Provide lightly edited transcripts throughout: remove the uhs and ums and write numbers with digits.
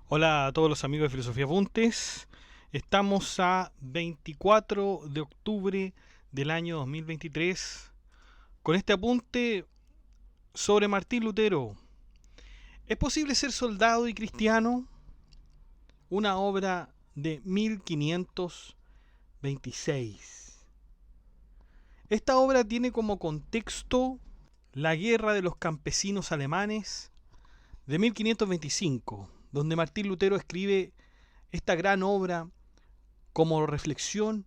Hola a todos los amigos de Filosofía Apuntes. Estamos a 24 de octubre del año 2023 con este apunte sobre Martín Lutero. ¿Es posible ser soldado y cristiano? Una obra de 1526. Esta obra tiene como contexto la guerra de los campesinos alemanes de 1525, donde Martín Lutero escribe esta gran obra como reflexión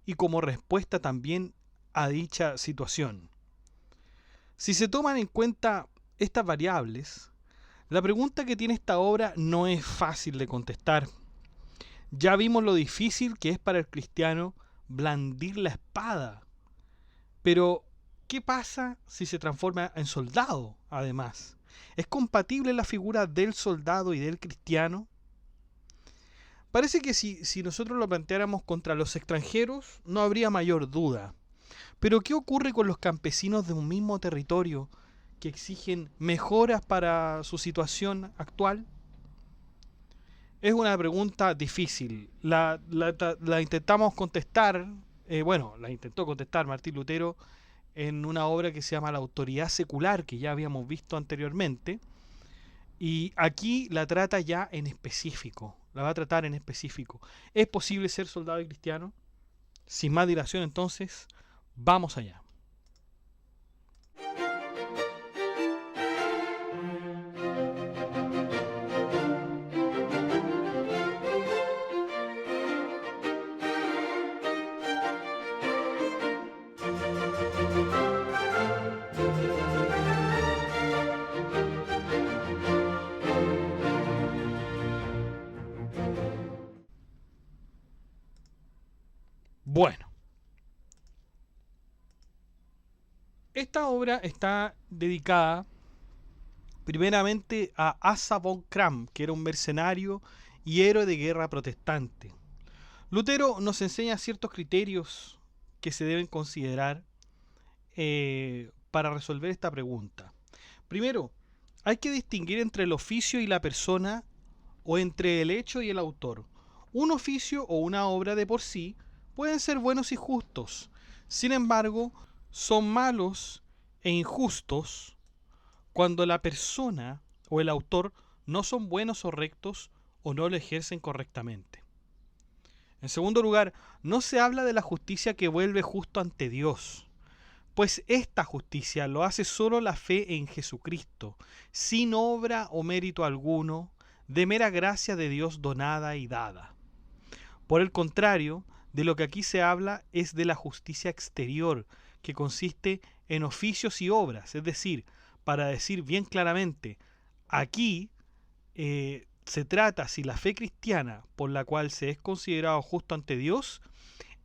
y como respuesta también a dicha situación. Si se toman en cuenta estas variables, la pregunta que tiene esta obra no es fácil de contestar. Ya vimos lo difícil que es para el cristiano blandir la espada. Pero, ¿qué pasa si se transforma en soldado, además? ¿Es compatible la figura del soldado y del cristiano? Parece que si nosotros lo planteáramos contra los extranjeros, no habría mayor duda. Pero ¿qué ocurre con los campesinos de un mismo territorio que exigen mejoras para su situación actual? Es una pregunta difícil. La intentamos contestar, la intentó contestar Martín Lutero en una obra que se llama La autoridad secular, que ya habíamos visto anteriormente. Y aquí la trata ya en específico, la va a tratar en específico. ¿Es posible ser soldado y cristiano? Sin más dilación entonces, vamos allá. Bueno, esta obra está dedicada primeramente a Asa von Kram, que era un mercenario y héroe de guerra protestante. Lutero nos enseña ciertos criterios que se deben considerar para resolver esta pregunta. Primero, hay que distinguir entre el oficio y la persona, o entre el hecho y el autor. Un oficio o una obra de por sí pueden ser buenos y justos. Sin embargo, son malos e injustos cuando la persona o el autor no son buenos o rectos o no lo ejercen correctamente. En segundo lugar, no se habla de la justicia que vuelve justo ante Dios, pues esta justicia lo hace solo la fe en Jesucristo, sin obra o mérito alguno, de mera gracia de Dios donada y dada. Por el contrario, de lo que aquí se habla es de la justicia exterior, que consiste en oficios y obras, es decir, para decir bien claramente, aquí se trata si la fe cristiana por la cual se es considerado justo ante Dios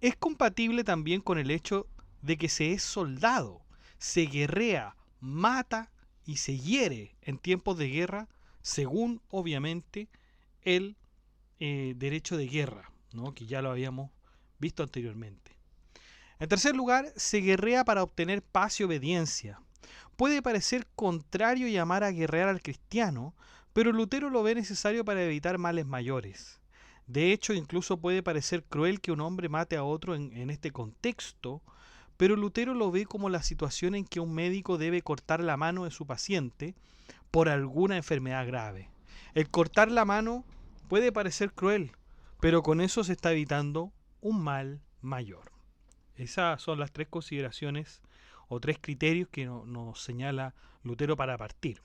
es compatible también con el hecho de que se es soldado, se guerrea, mata y se hiere en tiempos de guerra, según obviamente el derecho de guerra, ¿no? Que ya lo habíamos visto anteriormente. En tercer lugar, se guerrea para obtener paz y obediencia. Puede parecer contrario llamar a guerrear al cristiano, pero Lutero lo ve necesario para evitar males mayores. De hecho, incluso puede parecer cruel que un hombre mate a otro en este contexto, pero Lutero lo ve como la situación en que un médico debe cortar la mano de su paciente por alguna enfermedad grave. El cortar la mano puede parecer cruel, pero con eso se está evitando un mal mayor. Esas son las tres consideraciones o tres criterios que nos señala Lutero para partir.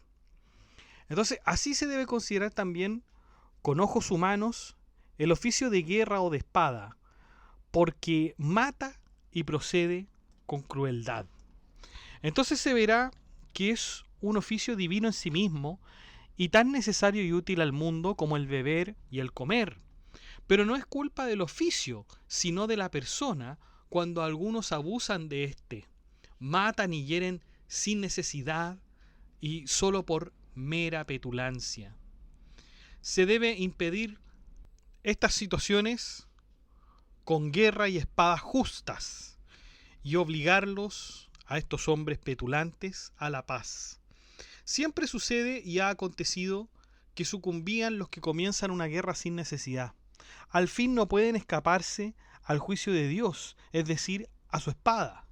Entonces, así se debe considerar también con ojos humanos el oficio de guerra o de espada, porque mata y procede con crueldad. Entonces se verá que es un oficio divino en sí mismo y tan necesario y útil al mundo como el beber y el comer. Pero no es culpa del oficio, sino de la persona cuando algunos abusan de éste, matan y hieren sin necesidad y solo por mera petulancia. Se debe impedir estas situaciones con guerra y espadas justas y obligarlos a estos hombres petulantes a la paz. Siempre sucede y ha acontecido que sucumbían los que comienzan una guerra sin necesidad. Al fin no pueden escaparse al juicio de Dios, es decir, a su espada.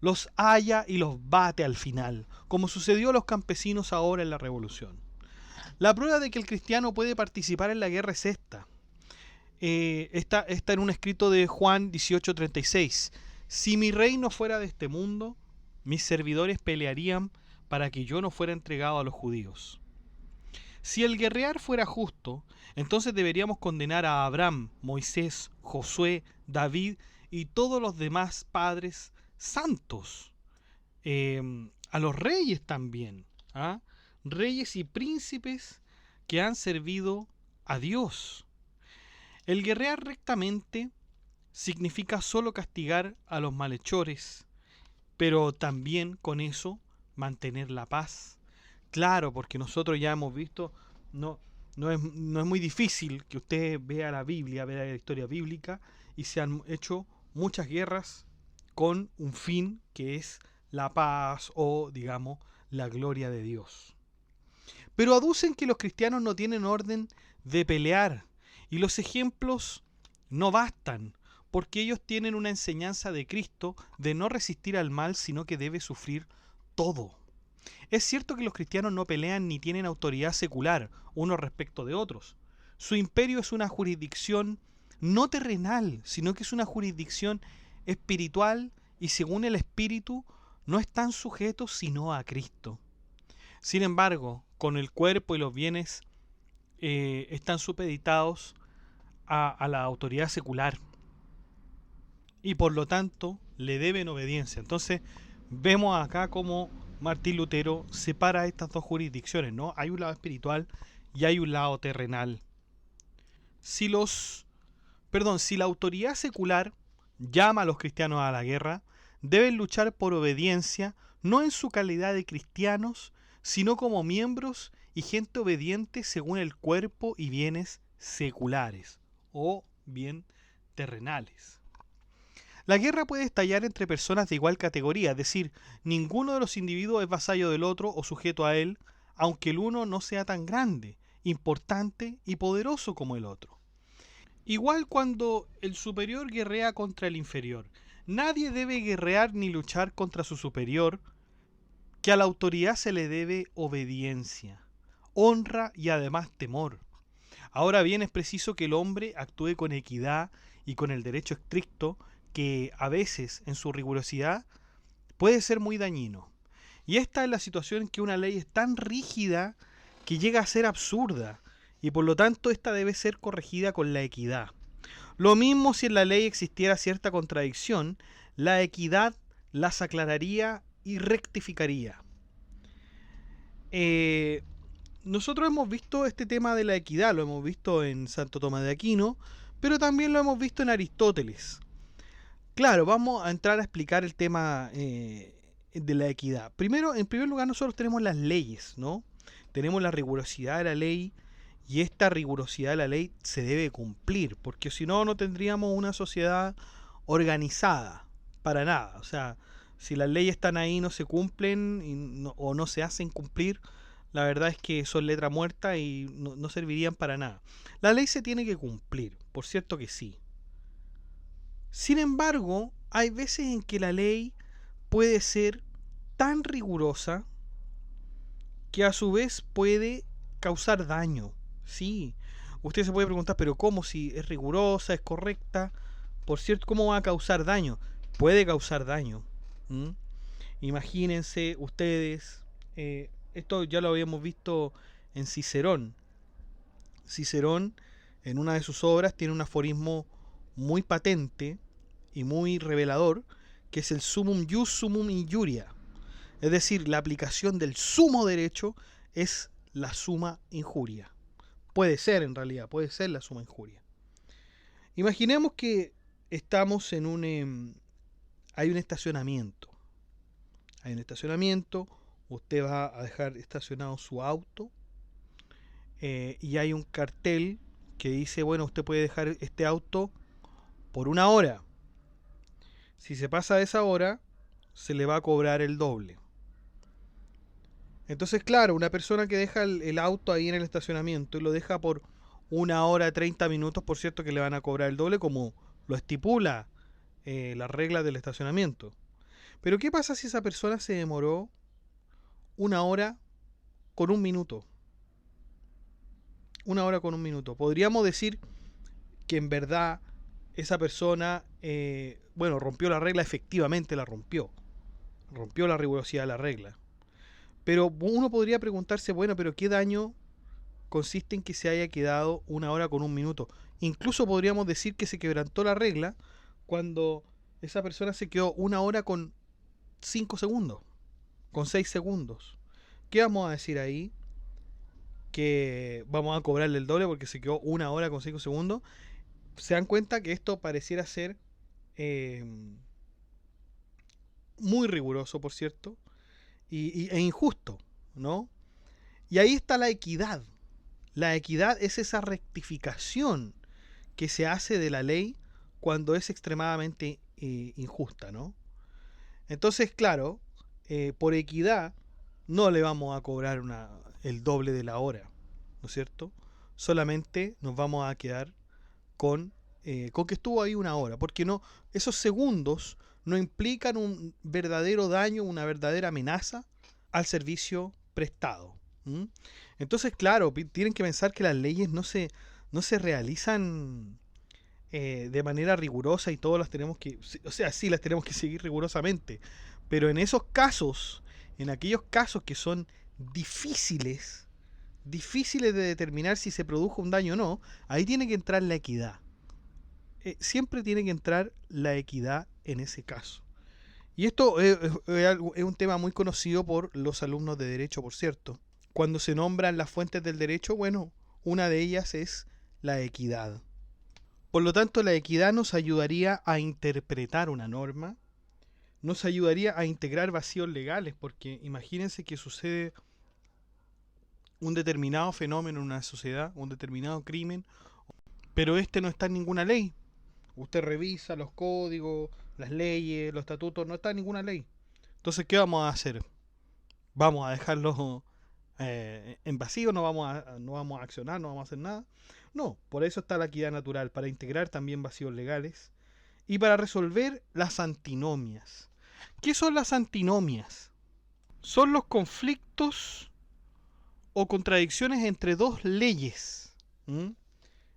Los halla y los bate al final, como sucedió a los campesinos ahora en la revolución. La prueba de que el cristiano puede participar en la guerra es esta. Está en un escrito de Juan 18:36. Si mi reino fuera de este mundo, mis servidores pelearían para que yo no fuera entregado a los judíos. Si el guerrear fuera justo, entonces deberíamos condenar a Abraham, Moisés, Josué, David y todos los demás padres santos. A los reyes también, ¿ah? Reyes y príncipes que han servido a Dios. El guerrear rectamente significa solo castigar a los malhechores, pero también con eso mantener la paz. Claro, porque nosotros ya hemos visto, no es muy difícil que usted vea la Biblia, vea la historia bíblica, y se han hecho muchas guerras con un fin que es la paz o, digamos, la gloria de Dios. Pero aducen que los cristianos no tienen orden de pelear, y los ejemplos no bastan, porque ellos tienen una enseñanza de Cristo de no resistir al mal, sino que debe sufrir todo. Es cierto que los cristianos no pelean ni tienen autoridad secular unos respecto de otros. Su imperio es una jurisdicción no terrenal, sino que es una jurisdicción espiritual y según el Espíritu no están sujetos sino a Cristo. Sin embargo, con el cuerpo y los bienes están supeditados a la autoridad secular y por lo tanto le deben obediencia. Entonces vemos acá cómo Martín Lutero separa estas dos jurisdicciones, ¿no? Hay un lado espiritual y hay un lado terrenal. Si la autoridad secular llama a los cristianos a la guerra, deben luchar por obediencia, no en su calidad de cristianos, sino como miembros y gente obediente según el cuerpo y bienes seculares o bien terrenales. La guerra puede estallar entre personas de igual categoría, es decir, ninguno de los individuos es vasallo del otro o sujeto a él, aunque el uno no sea tan grande, importante y poderoso como el otro. Igual cuando el superior guerrea contra el inferior, nadie debe guerrear ni luchar contra su superior, que a la autoridad se le debe obediencia, honra y además temor. Ahora bien, es preciso que el hombre actúe con equidad y con el derecho estricto, que a veces en su rigurosidad puede ser muy dañino. Y esta es la situación en que una ley es tan rígida que llega a ser absurda, y por lo tanto esta debe ser corregida con la equidad. Lo mismo si en la ley existiera cierta contradicción, la equidad las aclararía y rectificaría. Nosotros hemos visto este tema de la equidad, lo hemos visto en Santo Tomás de Aquino, pero también lo hemos visto en Aristóteles. Claro, vamos a entrar a explicar el tema de la equidad. Primero, en primer lugar, nosotros tenemos las leyes, ¿no? Tenemos la rigurosidad de la ley y esta rigurosidad de la ley se debe cumplir, porque si no, no tendríamos una sociedad organizada, para nada. O sea, si las leyes están ahí y no se cumplen o no se hacen cumplir, la verdad es que son letra muerta y no servirían para nada. La ley se tiene que cumplir, por cierto que sí. Sin embargo, hay veces en que la ley puede ser tan rigurosa que a su vez puede causar daño. Sí, usted se puede preguntar, pero ¿cómo? Si es rigurosa, es correcta, por cierto, ¿cómo va a causar daño? Puede causar daño. Imagínense ustedes, esto ya lo habíamos visto en Cicerón. Cicerón, en una de sus obras, tiene un aforismo muy patente y muy revelador, que es el sumum ius sumum injuria. Es decir, la aplicación del sumo derecho es la suma injuria. Puede ser, en realidad, puede ser la suma injuria. Imaginemos que estamos en hay un estacionamiento. Hay un estacionamiento, Usted va a dejar estacionado su auto y hay un cartel que dice, bueno, usted puede dejar este auto por 1 hora. Si se pasa de esa hora, se le va a cobrar el doble. Entonces, claro, una persona que deja el auto ahí en el estacionamiento y lo deja por 1 hora 30 minutos, por cierto que le van a cobrar el doble como lo estipula las reglas del estacionamiento. Pero ¿qué pasa si esa persona se demoró 1 hora con 1 minuto? 1 hora con 1 minuto. Podríamos decir que en verdad esa persona, bueno, rompió la regla, efectivamente la rompió. Rompió la rigurosidad de la regla. Pero uno podría preguntarse, bueno, pero ¿qué daño consiste en que se haya quedado 1 hora con 1 minuto? Incluso podríamos decir que se quebrantó la regla cuando esa persona se quedó 1 hora con 5 segundos, con 6 segundos. ¿Qué vamos a decir ahí? Que vamos a cobrarle el doble porque se quedó 1 hora con 5 segundos. Se dan cuenta que esto pareciera ser eh, muy riguroso, por cierto, e injusto, ¿no? Y ahí está la equidad. La equidad es esa rectificación que se hace de la ley cuando es extremadamente injusta, ¿no? Entonces, claro, por equidad no le vamos a cobrar el doble de la hora, ¿no es cierto? Solamente nos vamos a quedar con que estuvo ahí 1 hora, porque no, esos segundos no implican un verdadero daño, una verdadera amenaza al servicio prestado. ¿Mm? Entonces, claro, tienen que pensar que las leyes no se realizan de manera rigurosa y todas las tenemos que, o sea, sí las tenemos que seguir rigurosamente, pero en esos casos, en aquellos casos que son difíciles, difíciles de determinar si se produjo un daño o no, ahí tiene que entrar la equidad. Siempre tiene que entrar la equidad en ese caso. Y esto es un tema muy conocido por los alumnos de Derecho, por cierto. Cuando se nombran las fuentes del derecho, bueno, una de ellas es la equidad. Por lo tanto, la equidad nos ayudaría a interpretar una norma, nos ayudaría a integrar vacíos legales, porque imagínense que sucede un determinado fenómeno en una sociedad, un determinado crimen, pero este no está en ninguna ley. Usted revisa los códigos, las leyes, los estatutos, no está en ninguna ley. Entonces, ¿qué vamos a hacer? ¿Vamos a dejarlo en vacío? ¿No vamos a accionar? ¿No vamos a hacer nada? No, por eso está la equidad natural, para integrar también vacíos legales y para resolver las antinomias. ¿Qué son las antinomias? Son los conflictos o contradicciones entre dos leyes. ¿Mm?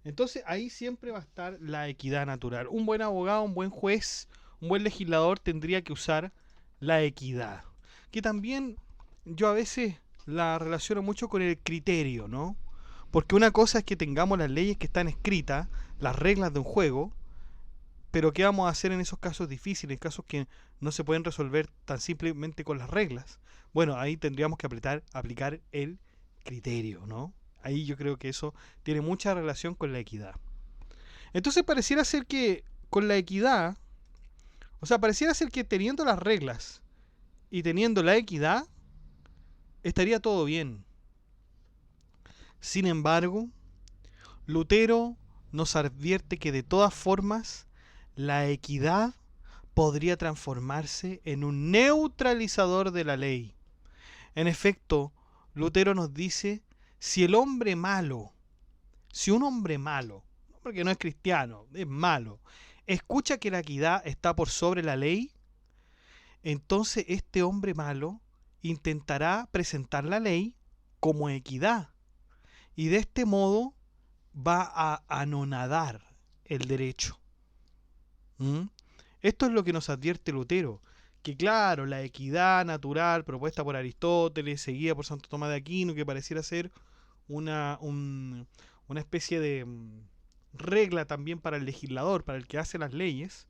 Entonces ahí siempre va a estar la equidad natural. Un buen abogado, un buen juez, un buen legislador tendría que usar la equidad. Que también yo a veces la relaciono mucho con el criterio, ¿no? Porque una cosa es que tengamos las leyes que están escritas, las reglas de un juego, pero ¿qué vamos a hacer en esos casos difíciles, casos que no se pueden resolver tan simplemente con las reglas? Bueno, ahí tendríamos que aplicar el criterio, ¿no? Ahí yo creo que eso tiene mucha relación con la equidad. Entonces pareciera ser que con la equidad, o sea, pareciera ser que teniendo las reglas y teniendo la equidad, estaría todo bien. Sin embargo, Lutero nos advierte que de todas formas la equidad podría transformarse en un neutralizador de la ley. En efecto, Lutero nos dice, si un hombre malo, porque no es cristiano, es malo, escucha que la equidad está por sobre la ley, entonces este hombre malo intentará presentar la ley como equidad y de este modo va a anonadar el derecho. ¿Mm? Esto es lo que nos advierte Lutero, que claro, la equidad natural propuesta por Aristóteles, seguida por Santo Tomás de Aquino, que pareciera ser una especie de regla también para el legislador, para el que hace las leyes,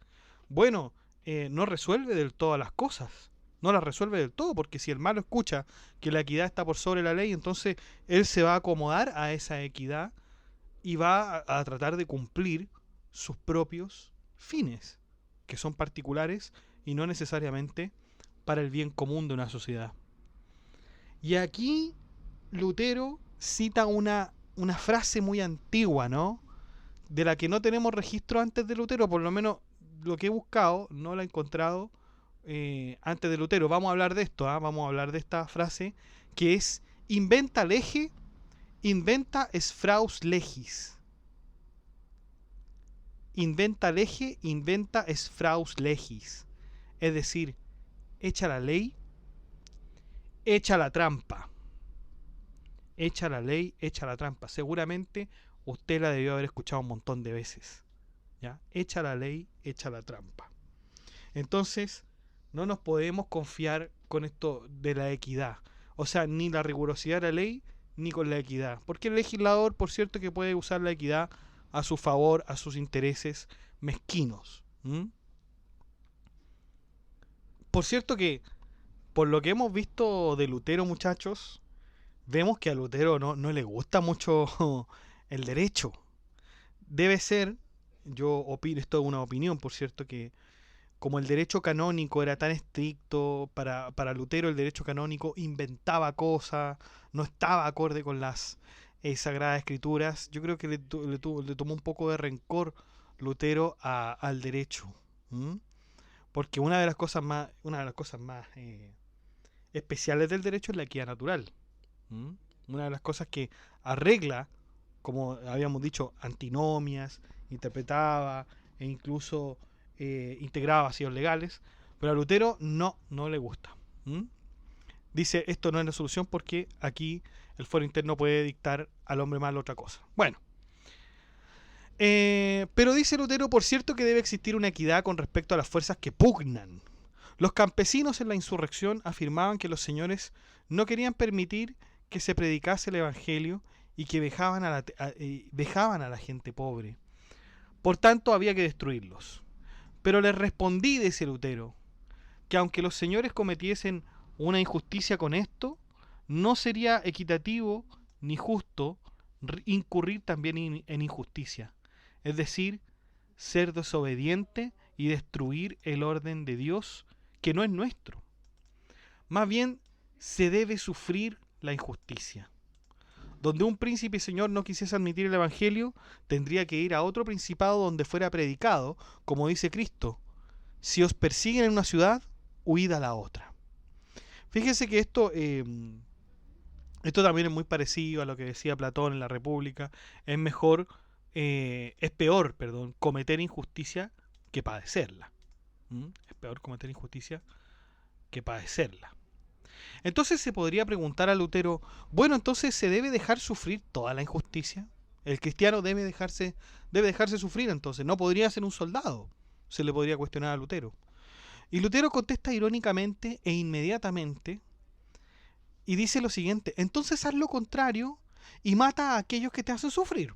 bueno, no resuelve del todo las cosas. No las resuelve del todo, porque si el malo escucha que la equidad está por sobre la ley, entonces él se va a acomodar a esa equidad y va a tratar de cumplir sus propios fines, que son particulares y no necesariamente para el bien común de una sociedad. Y aquí Lutero cita una frase muy antigua, ¿no? De la que no tenemos registro antes de Lutero, por lo menos lo que he buscado, no la he encontrado antes de Lutero. Vamos a hablar de esto, ¿ah? Vamos a hablar de esta frase que es inventa lege, inventa es fraus legis. Inventa lege, inventa es fraus legis. Es decir, echa la ley, echa la trampa. Echa la ley, echa la trampa. Seguramente usted la debió haber escuchado un montón de veces. ¿Ya? Echa la ley, echa la trampa. Entonces, no nos podemos confiar con esto de la equidad. O sea, ni la rigurosidad de la ley, ni con la equidad. Porque el legislador, por cierto, que puede usar la equidad a su favor, a sus intereses mezquinos. Por cierto que, por lo que hemos visto de Lutero, muchachos, vemos que a Lutero no le gusta mucho el derecho. Debe ser, yo opino, esto es una opinión, por cierto, que como el derecho canónico era tan estricto, para Lutero el derecho canónico inventaba cosas, no estaba acorde con las Sagradas Escrituras, yo creo que le tomó un poco de rencor Lutero al derecho. ¿Mm? Porque una de las cosas más especiales del derecho es la equidad natural. ¿Mm? Una de las cosas que arregla, como habíamos dicho, antinomias, interpretaba e incluso integraba vacíos legales, pero a Lutero no le gusta. ¿Mm? Dice, esto no es la solución porque aquí el fuero interno puede dictar al hombre malo otra cosa. Bueno, pero dice Lutero, por cierto, que debe existir una equidad con respecto a las fuerzas que pugnan. Los campesinos en la insurrección afirmaban que los señores no querían permitir que se predicase el evangelio y que vejaban a la gente pobre. Por tanto, había que destruirlos. Pero les respondí, dice Lutero, que aunque los señores cometiesen una injusticia con esto, no sería equitativo ni justo incurrir también en injusticia. Es decir, ser desobediente y destruir el orden de Dios, que no es nuestro. Más bien, se debe sufrir la injusticia. Donde un príncipe y señor no quisiese admitir el evangelio, tendría que ir a otro principado donde fuera predicado, como dice Cristo: si os persiguen en una ciudad, huid a la otra. Fíjese que esto también es muy parecido a lo que decía Platón en la República. Es peor, cometer injusticia que padecerla. Es peor cometer injusticia que padecerla. Entonces se podría preguntar a Lutero, bueno, entonces ¿se debe dejar sufrir toda la injusticia? El cristiano debe dejarse sufrir, entonces no podría ser un soldado, se le podría cuestionar a Lutero. Y Lutero contesta irónicamente e inmediatamente y dice lo siguiente: entonces haz lo contrario y mata a aquellos que te hacen sufrir,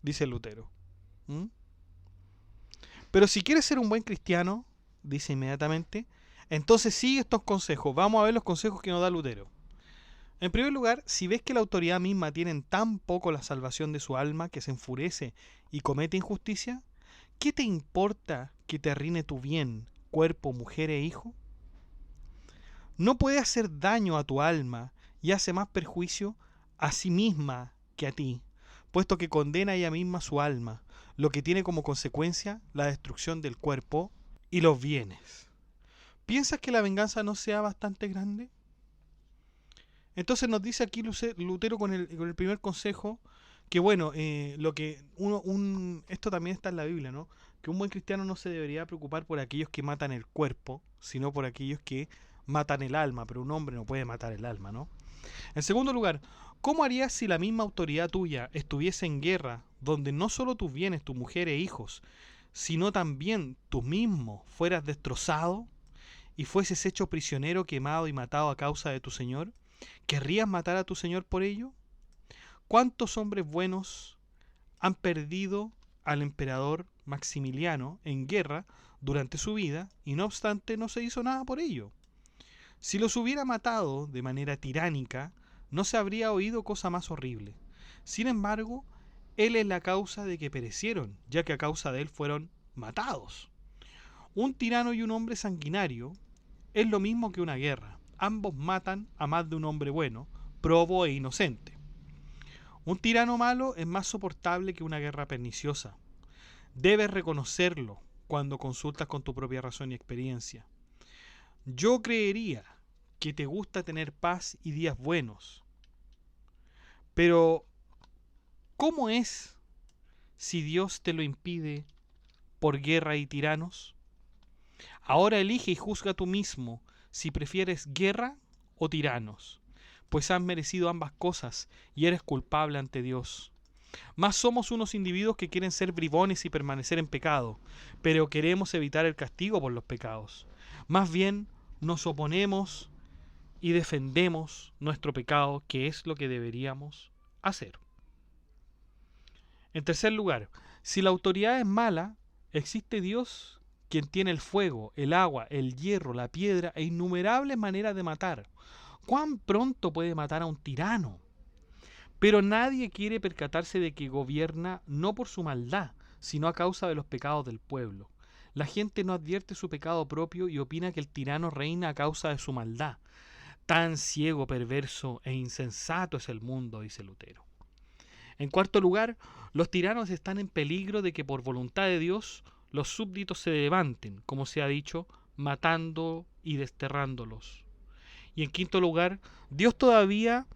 dice Lutero. Pero si quieres ser un buen cristiano, dice inmediatamente, entonces sigue estos consejos. Vamos a ver los consejos que nos da Lutero. En primer lugar, si ves que la autoridad misma tiene tan poco la salvación de su alma que se enfurece y comete injusticia, ¿qué te importa que te arruine tu bien, cuerpo, mujer e hijo? No puede hacer daño a tu alma y hace más perjuicio a sí misma que a ti, puesto que condena ella misma su alma, lo que tiene como consecuencia la destrucción del cuerpo y los bienes. ¿Piensas que la venganza no sea bastante grande? Entonces nos dice aquí Lutero con el primer consejo que bueno, esto también está en la Biblia, ¿no? Que un buen cristiano no se debería preocupar por aquellos que matan el cuerpo, sino por aquellos que matan el alma, pero un hombre no puede matar el alma, ¿no? En segundo lugar, ¿cómo harías si la misma autoridad tuya estuviese en guerra, donde no solo tus bienes, tu mujer e hijos, sino también tú mismo fueras destrozado y fueses hecho prisionero, quemado y matado a causa de tu Señor? ¿Querrías matar a tu Señor por ello? ¿Cuántos hombres buenos han perdido al emperador Maximiliano en guerra durante su vida y no obstante no se hizo nada por ello? Si los hubiera matado de manera tiránica, no se habría oído cosa más horrible. Sin embargo, él es la causa de que perecieron, ya que a causa de él fueron matados. Un tirano y un hombre sanguinario es lo mismo que una guerra. ambos matan a más de un hombre bueno, probo e inocente. Un tirano malo es más soportable que una guerra perniciosa. Debes reconocerlo cuando consultas con tu propia razón y experiencia. Yo creería que te gusta tener paz y días buenos, pero ¿cómo es si Dios te lo impide por guerra y tiranos? Ahora elige y juzga tú mismo si prefieres guerra o tiranos, pues has merecido ambas cosas y eres culpable ante Dios. Mas somos unos individuos que quieren ser bribones y permanecer en pecado, pero queremos evitar el castigo por los pecados. Más bien nos oponemos y defendemos nuestro pecado, que es lo que deberíamos hacer. En tercer lugar, si la autoridad es mala, existe Dios, quien tiene el fuego, el agua, el hierro, la piedra e innumerables maneras de matar. ¿Cuán pronto puede matar a un tirano? Pero nadie quiere percatarse de que gobierna no por su maldad, sino a causa de los pecados del pueblo. La gente no advierte su pecado propio y opina que el tirano reina a causa de su maldad. Tan ciego, perverso e insensato es el mundo, dice Lutero. En cuarto lugar, los tiranos están en peligro de que por voluntad de Dios los súbditos se levanten, como se ha dicho, matando y desterrándolos. Y en quinto lugar, Dios todavía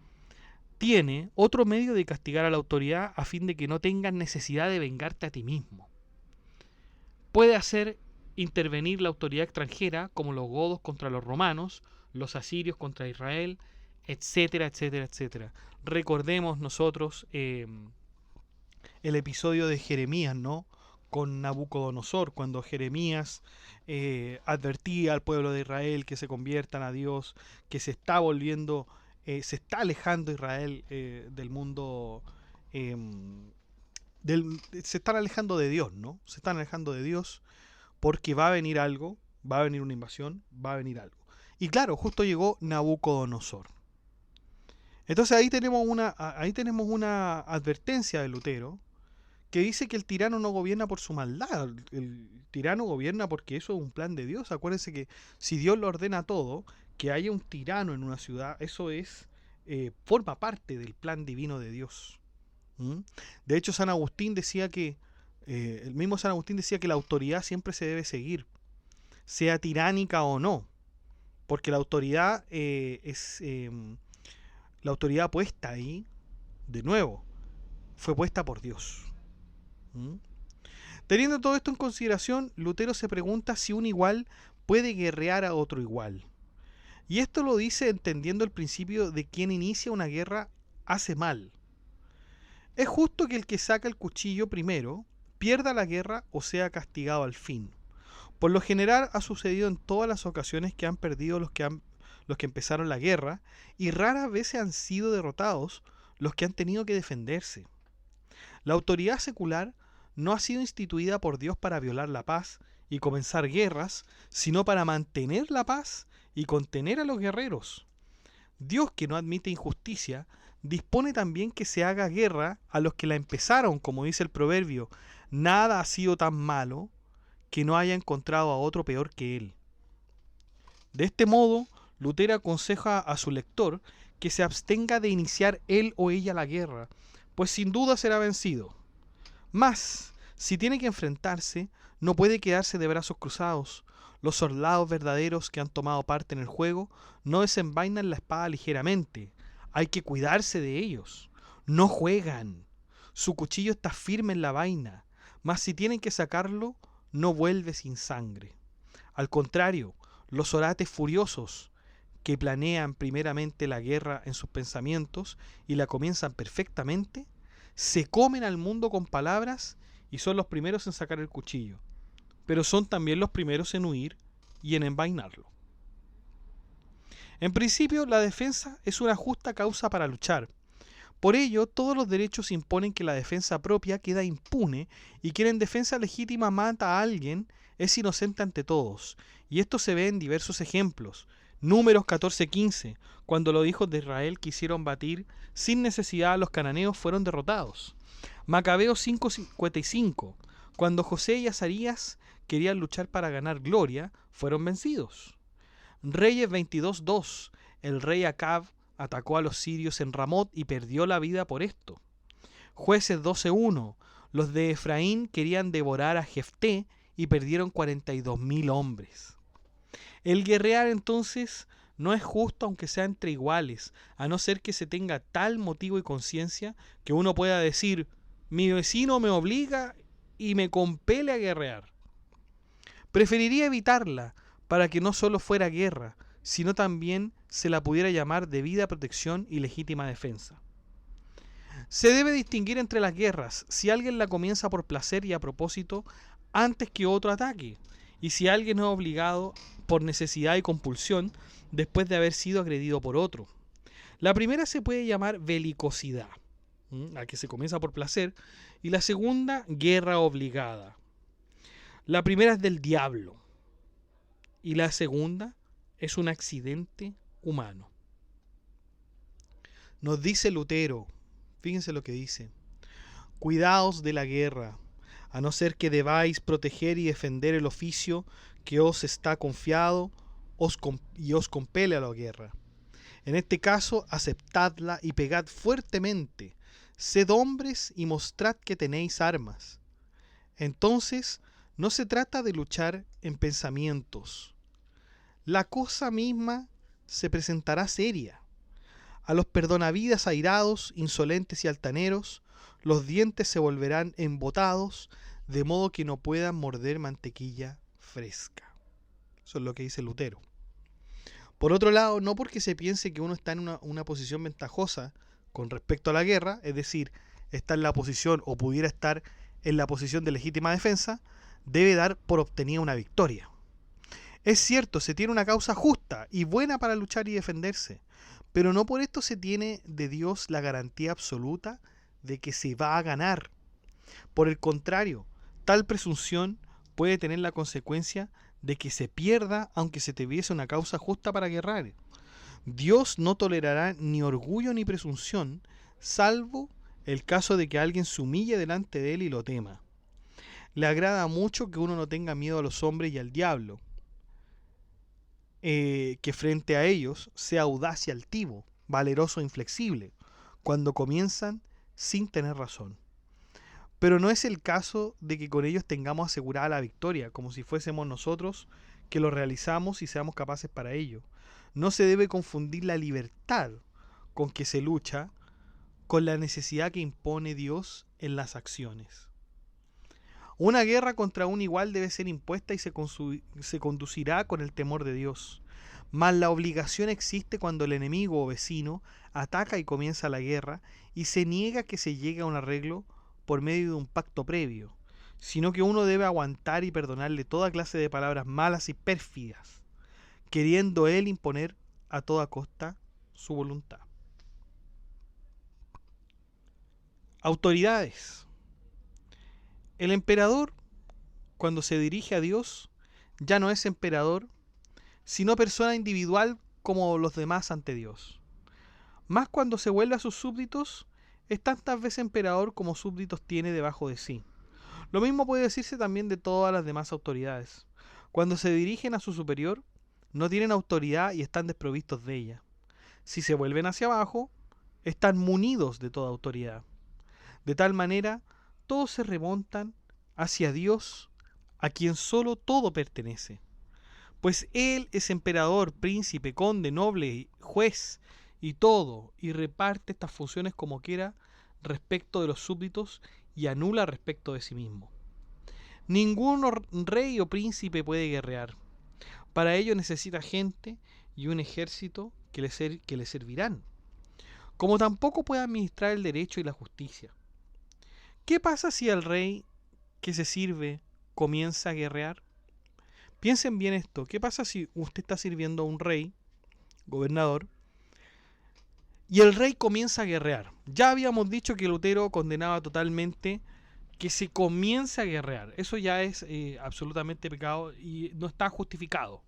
tiene otro medio de castigar a la autoridad a fin de que no tengas necesidad de vengarte a ti mismo. Puede hacer intervenir la autoridad extranjera, como los godos contra los romanos, los asirios contra Israel, etcétera, etcétera, etcétera. Recordemos nosotros el episodio de Jeremías, ¿no? Con Nabucodonosor, cuando Jeremías advertía al pueblo de Israel que se conviertan a Dios, que se está volviendo, se está alejando Israel del mundo, se están alejando de Dios, ¿no? Se están alejando de Dios porque va a venir algo, va a venir una invasión, va a venir algo. Y claro, justo llegó Nabucodonosor. Entonces ahí tenemos una advertencia de Lutero, que dice que el tirano no gobierna por su maldad, el tirano gobierna porque eso es un plan de Dios. Acuérdense que si Dios lo ordena todo, que haya un tirano en una ciudad, eso es forma parte del plan divino de Dios. De hecho, San Agustín decía que, el mismo San Agustín decía que la autoridad siempre se debe seguir, sea tiránica o no, porque la autoridad la autoridad puesta ahí, de nuevo, fue puesta por Dios. Teniendo todo esto en consideración, Lutero se pregunta si un igual puede guerrear a otro igual. Y esto lo dice entendiendo el principio de quien inicia una guerra hace mal. Es justo que el que saca el cuchillo primero pierda la guerra o sea castigado al fin. Por lo general ha sucedido en todas las ocasiones que han perdido los que empezaron la guerra, y raras veces han sido derrotados los que han tenido que defenderse. La autoridad secular no ha sido instituida por Dios para violar la paz y comenzar guerras, sino para mantener la paz y contener a los guerreros. Dios, que no admite injusticia, dispone también que se haga guerra a los que la empezaron, como dice el proverbio: nada ha sido tan malo que no haya encontrado a otro peor que él. De este modo, Lutero aconseja a su lector que se abstenga de iniciar él o ella la guerra, pues sin duda será vencido. Mas, si tiene que enfrentarse, no puede quedarse de brazos cruzados. Los soldados verdaderos que han tomado parte en el juego no desenvainan la espada ligeramente. Hay que cuidarse de ellos. No juegan. Su cuchillo está firme en la vaina, mas si tienen que sacarlo, no vuelve sin sangre. Al contrario, los orates furiosos, que planean primeramente la guerra en sus pensamientos y la comienzan perfectamente, se comen al mundo con palabras y son los primeros en sacar el cuchillo, pero son también los primeros en huir y en envainarlo. En principio, la defensa es una justa causa para luchar. Por ello, todos los derechos imponen que la defensa propia queda impune y quien en defensa legítima mata a alguien es inocente ante todos. Y esto se ve en diversos ejemplos. Números 14:15, cuando los hijos de Israel quisieron batir sin necesidad a los cananeos, fueron derrotados. Macabeos 5:55, cuando José y Azarías querían luchar para ganar gloria, fueron vencidos. Reyes 22:2. El rey Acab atacó a los sirios en Ramot y perdió la vida por esto. Jueces 12:1. Los de Efraín querían devorar a Jefté y perdieron 42.000 hombres. El guerrear entonces no es justo aunque sea entre iguales, a no ser que se tenga tal motivo y conciencia que uno pueda decir, mi vecino me obliga y me compele a guerrear. Preferiría evitarla para que no solo fuera guerra, sino también se la pudiera llamar debida protección y legítima defensa. Se debe distinguir entre las guerras si alguien la comienza por placer y a propósito antes que otro ataque, y si alguien es obligado por necesidad y compulsión después de haber sido agredido por otro. La primera se puede llamar belicosidad, la que se comienza por placer, y la segunda, guerra obligada. La primera es del diablo y la segunda es un accidente humano. Nos dice Lutero, fíjense lo que dice: cuidaos de la guerra, a no ser que debáis proteger y defender el oficio que os está confiado y os compele a la guerra. En este caso, aceptadla y pegad fuertemente. Sed hombres y mostrad que tenéis armas. Entonces, no se trata de luchar en pensamientos. La cosa misma se presentará seria. A los perdonavidas airados, insolentes y altaneros, los dientes se volverán embotados, de modo que no puedan morder mantequilla fresca. Eso es lo que dice Lutero. Por otro lado, no porque se piense que uno está en una posición ventajosa con respecto a la guerra, es decir, está en la posición o pudiera estar en la posición de legítima defensa, debe dar por obtenida una victoria. Es cierto, se tiene una causa justa y buena para luchar y defenderse, pero no por esto se tiene de Dios la garantía absoluta de que se va a ganar. Por el contrario, tal presunción puede tener la consecuencia de que se pierda aunque se tuviese una causa justa para guerrar. Dios no tolerará ni orgullo ni presunción, salvo el caso de que alguien se humille delante de él y lo tema. Le agrada mucho que uno no tenga miedo a los hombres y al diablo, que frente a ellos sea audaz y altivo, valeroso e inflexible, cuando comienzan sin tener razón. Pero no es el caso de que con ellos tengamos asegurada la victoria, como si fuésemos nosotros que lo realizamos y seamos capaces para ello. No se debe confundir la libertad con que se lucha con la necesidad que impone Dios en las acciones. Una guerra contra un igual debe ser impuesta y se conducirá con el temor de Dios. Mas la obligación existe cuando el enemigo o vecino ataca y comienza la guerra y se niega que se llegue a un arreglo por medio de un pacto previo, sino que uno debe aguantar y perdonarle toda clase de palabras malas y pérfidas, queriendo él imponer a toda costa su voluntad. Autoridades. El emperador, cuando se dirige a Dios, ya no es emperador, sino persona individual como los demás ante Dios. Más cuando se vuelve a sus súbditos, es tantas veces emperador como súbditos tiene debajo de sí. Lo mismo puede decirse también de todas las demás autoridades. Cuando se dirigen a su superior, no tienen autoridad y están desprovistos de ella. Si se vuelven hacia abajo, están munidos de toda autoridad. De tal manera, todos se remontan hacia Dios, a quien solo todo pertenece. Pues Él es emperador, príncipe, conde, noble, juez y todo, y reparte estas funciones como quiera respecto de los súbditos y anula respecto de sí mismo. Ningún rey o príncipe puede guerrear. Para ello necesita gente y un ejército que le servirán. Como tampoco puede administrar el derecho y la justicia. ¿Qué pasa si el rey que se sirve comienza a guerrear? Piensen bien esto. ¿Qué pasa si usted está sirviendo a un rey, gobernador, y el rey comienza a guerrear? Ya habíamos dicho que Lutero condenaba totalmente que se comience a guerrear. Eso ya es absolutamente pecado y no está justificado.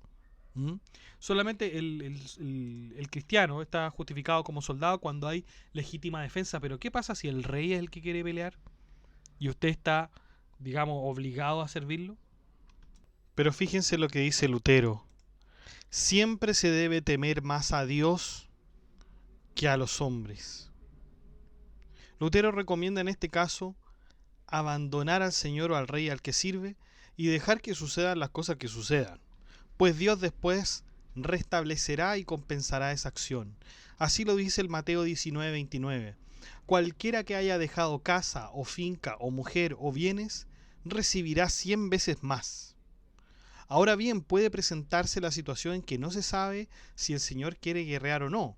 Solamente el cristiano está justificado como soldado cuando hay legítima defensa. Pero ¿qué pasa si el rey es el que quiere pelear y usted está, digamos, obligado a servirlo? Pero fíjense lo que dice Lutero. Siempre se debe temer más a Dios que a los hombres. Lutero recomienda en este caso abandonar al Señor o al Rey al que sirve y dejar que sucedan las cosas que sucedan, pues Dios después restablecerá y compensará esa acción. Así lo dice el Mateo 19:29. Cualquiera que haya dejado casa o finca o mujer o bienes, recibirá 100 veces más. Ahora bien, puede presentarse la situación en que no se sabe si el Señor quiere guerrear o no.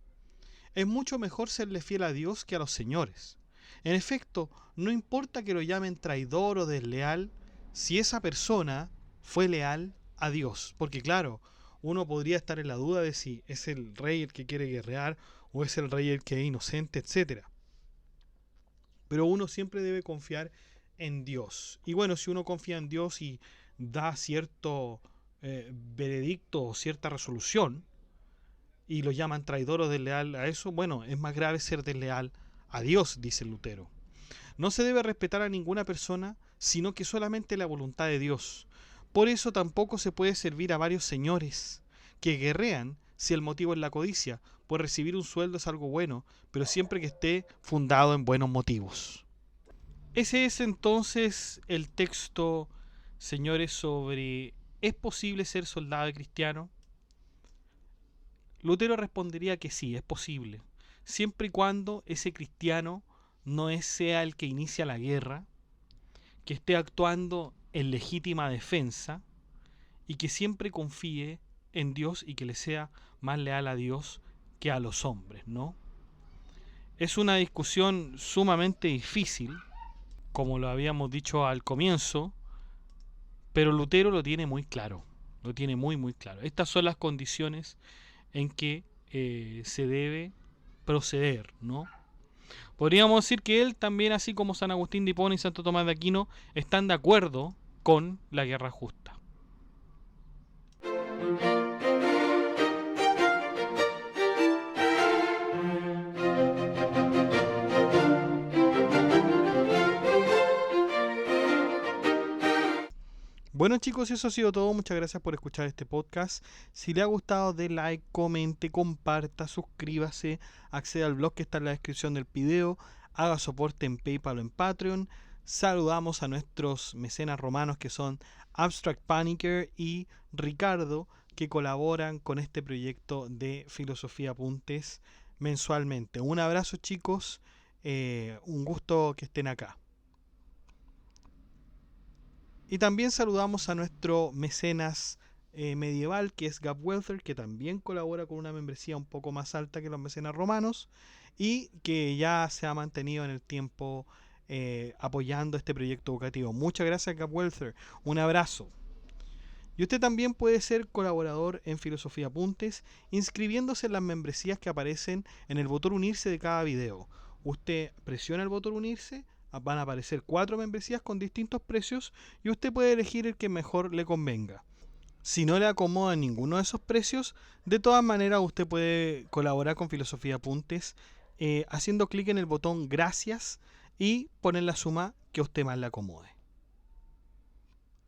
Es mucho mejor serle fiel a Dios que a los señores. En efecto, no importa que lo llamen traidor o desleal, si esa persona fue leal a Dios. Porque claro, uno podría estar en la duda de si es el rey el que quiere guerrear o es el rey el que es inocente, etc. Pero uno siempre debe confiar en Dios. Y bueno, si uno confía en Dios y da cierto veredicto o cierta resolución, y lo llaman traidor o desleal a eso, bueno, es más grave ser desleal a Dios, dice Lutero. No se debe respetar a ninguna persona, sino que solamente la voluntad de Dios. Por eso tampoco se puede servir a varios señores que guerrean si el motivo es la codicia, pues recibir un sueldo es algo bueno, pero siempre que esté fundado en buenos motivos. Ese es entonces el texto, señores, sobre ¿es posible ser soldado y cristiano? Lutero respondería que sí, es posible, siempre y cuando ese cristiano no sea el que inicia la guerra, que esté actuando en legítima defensa y que siempre confíe en Dios y que le sea más leal a Dios que a los hombres, ¿no? Es una discusión sumamente difícil, como lo habíamos dicho al comienzo, pero Lutero lo tiene muy claro, lo tiene muy muy claro. Estas son las condiciones en que se debe proceder, ¿no? Podríamos decir que él también, así como San Agustín de Hipona y Santo Tomás de Aquino, están de acuerdo con la guerra justa. Bueno chicos, eso ha sido todo. Muchas gracias por escuchar este podcast. Si le ha gustado, dé like, comente, comparta, suscríbase, acceda al blog que está en la descripción del video, haga soporte en PayPal o en Patreon. Saludamos a nuestros mecenas romanos que son Abstract Panicker y Ricardo, que colaboran con este proyecto de Filosofía Apuntes mensualmente. Un abrazo chicos, un gusto que estén acá. Y también saludamos a nuestro mecenas medieval, que es Gab Welther, que también colabora con una membresía un poco más alta que los mecenas romanos y que ya se ha mantenido en el tiempo apoyando este proyecto educativo. Muchas gracias, Gab Welther. Un abrazo. Y usted también puede ser colaborador en Filosofía Apuntes inscribiéndose en las membresías que aparecen en el botón unirse de cada video. Usted presiona el botón unirse, van a aparecer 4 membresías con distintos precios y usted puede elegir el que mejor le convenga. Si no le acomoda ninguno de esos precios, de todas maneras usted puede colaborar con Filosofía Apuntes haciendo clic en el botón gracias y poner la suma que a usted más le acomode.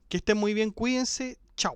Que estén muy bien, cuídense, chao.